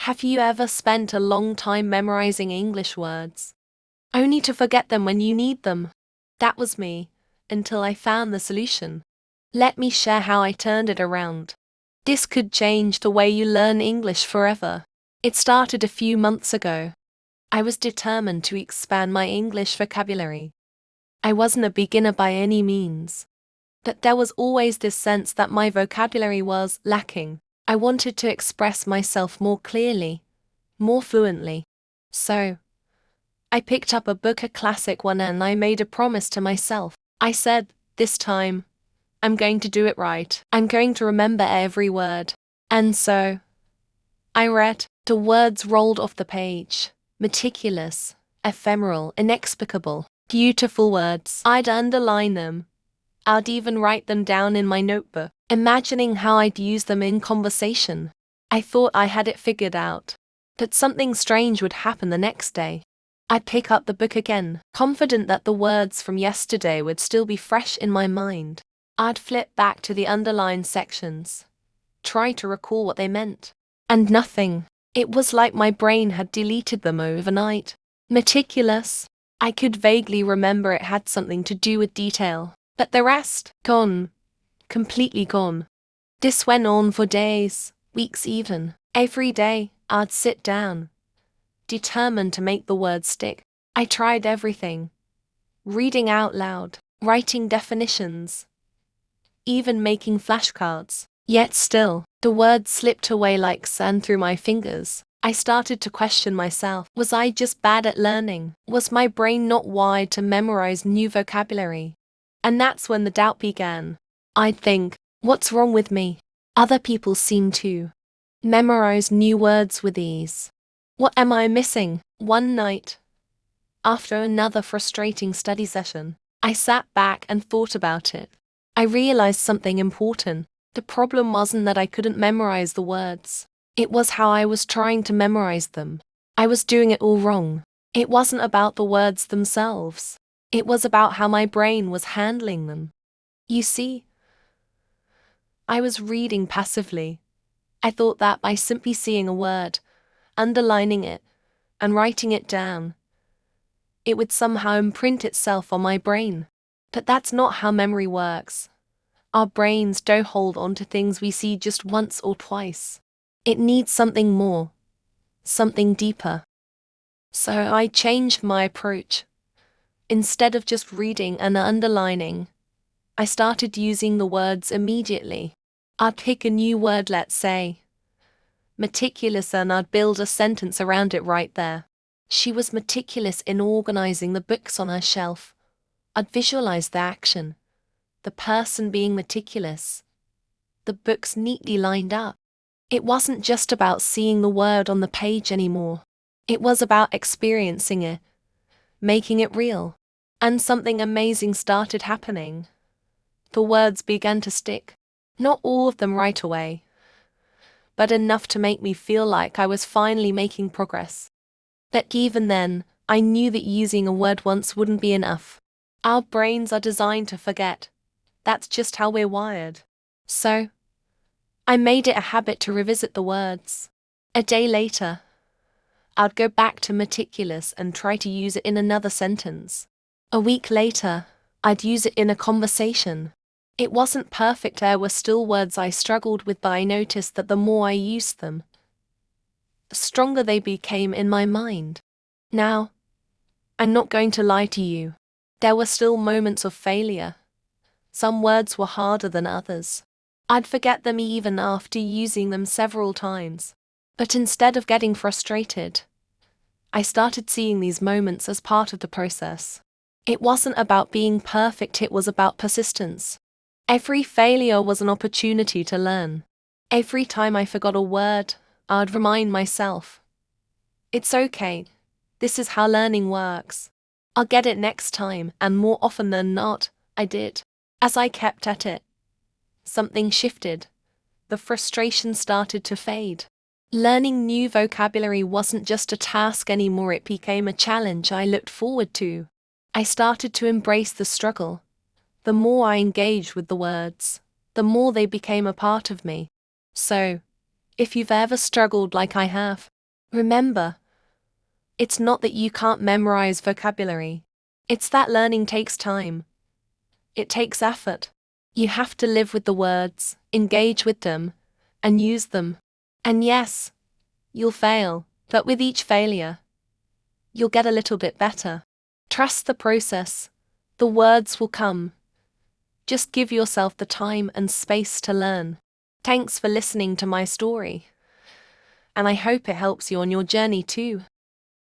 Have you ever spent a long time memorizing English words, only to forget them when you need them? That was me, until I found the solution. Let me share how I turned it around. This could change the way you learn English forever. It started a few months ago. I was determined to expand my English vocabulary. I wasn't a beginner by any means, but there was always this sense that my vocabulary was lacking. I wanted to express myself more clearly, more fluently. So, I picked up a book, a classic one, and I made a promise to myself. I said, this time, I'm going to do it right. I'm going to remember every word. And so, I read. The words rolled off the page. Meticulous, ephemeral, inexplicable, beautiful words. I'd underline them. I'd even write them down in my notebook, imagining how I'd use them in conversation. I thought I had it figured out. But something strange would happen the next day. I'd pick up the book again, confident that the words from yesterday would still be fresh in my mind. I'd flip back to the underlined sections, try to recall what they meant. And nothing. It was like my brain had deleted them overnight. Meticulous. I could vaguely remember it had something to do with detail. But the rest, gone. Completely gone. This went on for days, weeks even. Every day, I'd sit down, determined to make the words stick. I tried everything. Reading out loud, writing definitions, even making flashcards. Yet still, the words slipped away like sand through my fingers. I started to question myself. Was I just bad at learning? Was my brain not wired to memorize new vocabulary? And that's when the doubt began. I'd think, what's wrong with me? Other people seem to memorize new words with ease. What am I missing? One night, after another frustrating study session, I sat back and thought about it. I realized something important. The problem wasn't that I couldn't memorize the words. It was how I was trying to memorize them. I was doing it all wrong. It wasn't about the words themselves. It was about how my brain was handling them. You see, I was reading passively. I thought that by simply seeing a word, underlining it, and writing it down, it would somehow imprint itself on my brain. But that's not how memory works. Our brains don't hold on to things we see just once or twice. It needs something more, something deeper. So I changed my approach. Instead of just reading and underlining, I started using the words immediately. I'd pick a new word, let's say meticulous, and I'd build a sentence around it right there. She was meticulous in organizing the books on her shelf. I'd visualize the action, the person being meticulous, the books neatly lined up. It wasn't just about seeing the word on the page anymore. It was about experiencing it, making it real. And something amazing started happening. The words began to stick. Not all of them right away, but enough to make me feel like I was finally making progress. But even then, I knew that using a word once wouldn't be enough. Our brains are designed to forget. That's just how we're wired. So, I made it a habit to revisit the words. A day later, I'd go back to meticulous and try to use it in another sentence. A week later, I'd use it in a conversation. It wasn't perfect, there were still words I struggled with, but I noticed that the more I used them, the stronger they became in my mind. Now, I'm not going to lie to you. There were still moments of failure. Some words were harder than others. I'd forget them even after using them several times. But instead of getting frustrated, I started seeing these moments as part of the process. It wasn't about being perfect, it was about persistence. Every failure was an opportunity to learn. Every time I forgot a word, I'd remind myself, it's okay. This is how learning works. I'll get it next time, and more often than not, I did. As I kept at it, something shifted. The frustration started to fade. Learning new vocabulary wasn't just a task anymore, it became a challenge I looked forward to. I started to embrace the struggle. The more I engaged with the words, the more they became a part of me. So, if you've ever struggled like I have, Remember, it's not that you can't memorize vocabulary. It's that learning takes time. It takes effort. You have to live with the words, engage with them, and use them. And yes, you'll fail, but with each failure, you'll get a little bit better. Trust the process. The words will come. Just give yourself the time and space to learn. Thanks for listening to my story. And I hope it helps you on your journey too.